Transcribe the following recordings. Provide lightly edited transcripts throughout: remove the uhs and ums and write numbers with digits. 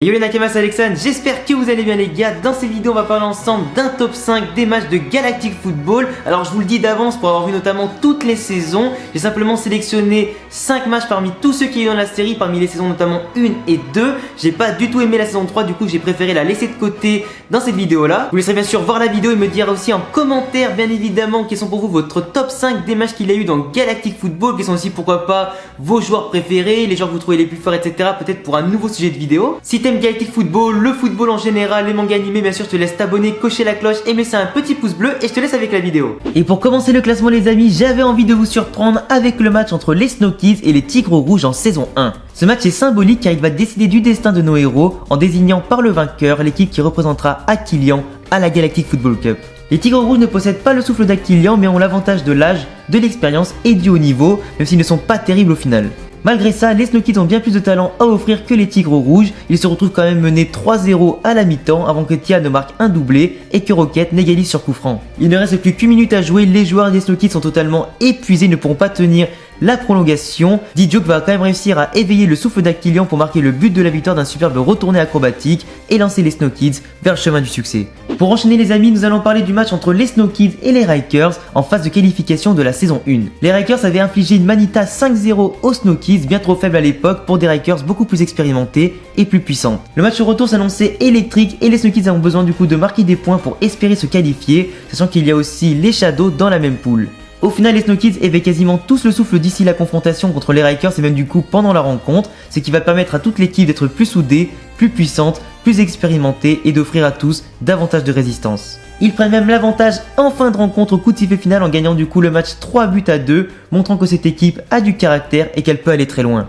Yo les Nakamas, c'est Alexandre, j'espère que vous allez bien les gars. Dans cette vidéo on va parler ensemble d'un top 5 des matchs de Galactic Football. Alors je vous le dis d'avance, pour avoir vu notamment toutes les saisons, j'ai simplement sélectionné 5 matchs parmi tous ceux qui y a eu dans la série, parmi les saisons notamment 1 et 2. J'ai pas du tout aimé la saison 3, du coup j'ai préféré la laisser de côté dans cette vidéo là. Vous laisserez bien sûr voir la vidéo et me dire aussi en commentaire bien évidemment quels sont pour vous votre top 5 des matchs qu'il y a eu dans Galactic Football, quels sont aussi pourquoi pas vos joueurs préférés, les joueurs que vous trouvez les plus forts, etc. Peut-être pour un nouveau sujet de vidéo. Si t'aimes Galactic Football, le football en général, les mangas animés, bien sûr, je te laisse t'abonner, cocher la cloche et me laisser un petit pouce bleu et je te laisse avec la vidéo. Et pour commencer le classement les amis, j'avais envie de vous surprendre avec le match entre les Snow Kids et les Tigres Rouges en saison 1. Ce match est symbolique car il va décider du destin de nos héros en désignant par le vainqueur l'équipe qui représentera Aquilian à la Galactic Football Cup. Les Tigres Rouges ne possèdent pas le souffle d'Aquilian mais ont l'avantage de l'âge, de l'expérience et du haut niveau, même s'ils ne sont pas terribles au final. Malgré ça, les Snow Kids ont bien plus de talent à offrir que les Tigres Rouges. Ils se retrouvent quand même menés 3-0 à la mi-temps avant que Tia ne marque un doublé et que Rocket n'égalise sur coup franc. Il ne reste plus qu'une minute à jouer, les joueurs des Snow Kids sont totalement épuisés, ne pourront pas tenir la prolongation. D-Joke va quand même réussir à éveiller le souffle d'Aquilian pour marquer le but de la victoire d'un superbe retourné acrobatique et lancer les Snow Kids vers le chemin du succès. Pour enchaîner les amis, nous allons parler du match entre les Snow Kids et les Rikers en phase de qualification de la saison 1. Les Rikers avaient infligé une manita 5-0 aux Snow Kids, bien trop faible à l'époque pour des Rikers beaucoup plus expérimentés et plus puissants. Le match retour s'annonçait électrique et les Snow Kids ont besoin du coup de marquer des points pour espérer se qualifier, sachant qu'il y a aussi les Shadows dans la même poule. Au final, les Snow Kids avaient quasiment tous le souffle d'ici la confrontation contre les Rikers et même du coup pendant la rencontre, ce qui va permettre à toute l'équipe d'être plus soudée, plus puissante, plus expérimentée et d'offrir à tous davantage de résistance. Ils prennent même l'avantage en fin de rencontre au coup de sifflet final en gagnant du coup le match 3-2, montrant que cette équipe a du caractère et qu'elle peut aller très loin.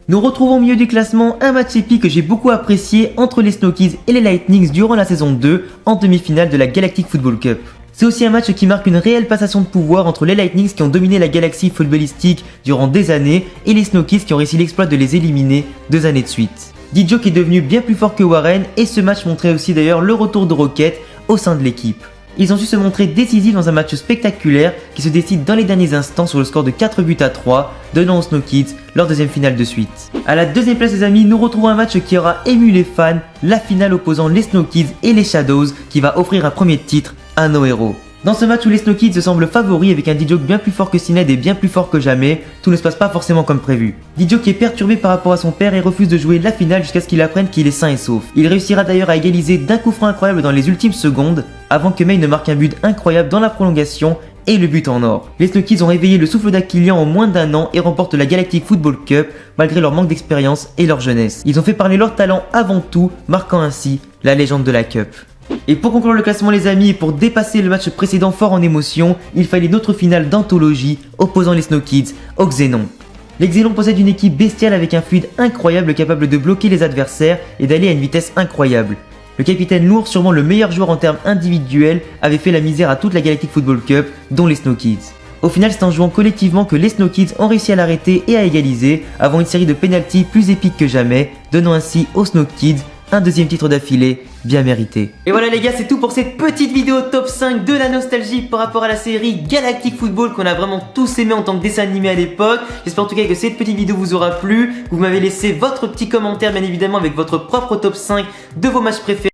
Nous retrouvons au milieu du classement un match épique que j'ai beaucoup apprécié entre les Snow Kids et les Lightnings durant la saison 2 en demi-finale de la Galactic Football Cup. C'est aussi un match qui marque une réelle passation de pouvoir entre les Lightnings qui ont dominé la galaxie footballistique durant des années et les Snow Kids qui ont réussi l'exploit de les éliminer 2 années de suite. D-Joke est devenu bien plus fort que Warren et ce match montrait aussi d'ailleurs le retour de Rocket au sein de l'équipe. Ils ont su se montrer décisifs dans un match spectaculaire qui se décide dans les derniers instants sur le score de 4-3, donnant aux Snow Kids leur deuxième finale de suite. À la deuxième place les amis, nous retrouvons un match qui aura ému les fans, la finale opposant les Snow Kids et les Shadows qui va offrir un premier titre à nos héros. Dans ce match où les Snow Kids semblent favoris avec un D-Joke bien plus fort que Sinead et bien plus fort que jamais, tout ne se passe pas forcément comme prévu. D-Joke est perturbé par rapport à son père et refuse de jouer la finale jusqu'à ce qu'il apprenne qu'il est sain et sauf. Il réussira d'ailleurs à égaliser d'un coup franc incroyable dans les ultimes secondes, avant que May ne marque un but incroyable dans la prolongation et le but en or. Les Snow Kids ont réveillé le souffle d'Aquilian en moins d'un an et remportent la Galactic Football Cup malgré leur manque d'expérience et leur jeunesse. Ils ont fait parler leur talent avant tout, marquant ainsi la légende de la Cup. Et pour conclure le classement les amis et pour dépasser le match précédent fort en émotion, il fallait notre finale d'anthologie opposant les Snow Kids au Xénon. Les Xénons possèdent une équipe bestiale avec un fluide incroyable capable de bloquer les adversaires et d'aller à une vitesse incroyable. Le capitaine Lourd, sûrement le meilleur joueur en termes individuels, avait fait la misère à toute la Galactic Football Cup, dont les Snow Kids. Au final, c'est en jouant collectivement que les Snow Kids ont réussi à l'arrêter et à égaliser avant une série de pénaltys plus épiques que jamais, donnant ainsi aux Snow Kids un deuxième titre d'affilée, bien mérité. Et voilà les gars, c'est tout pour cette petite vidéo top 5 de la nostalgie par rapport à la série Galactic Football qu'on a vraiment tous aimé en tant que dessin animé à l'époque. J'espère en tout cas que cette petite vidéo vous aura plu. Vous m'avez laissé votre petit commentaire bien évidemment avec votre propre top 5 de vos matchs préférés.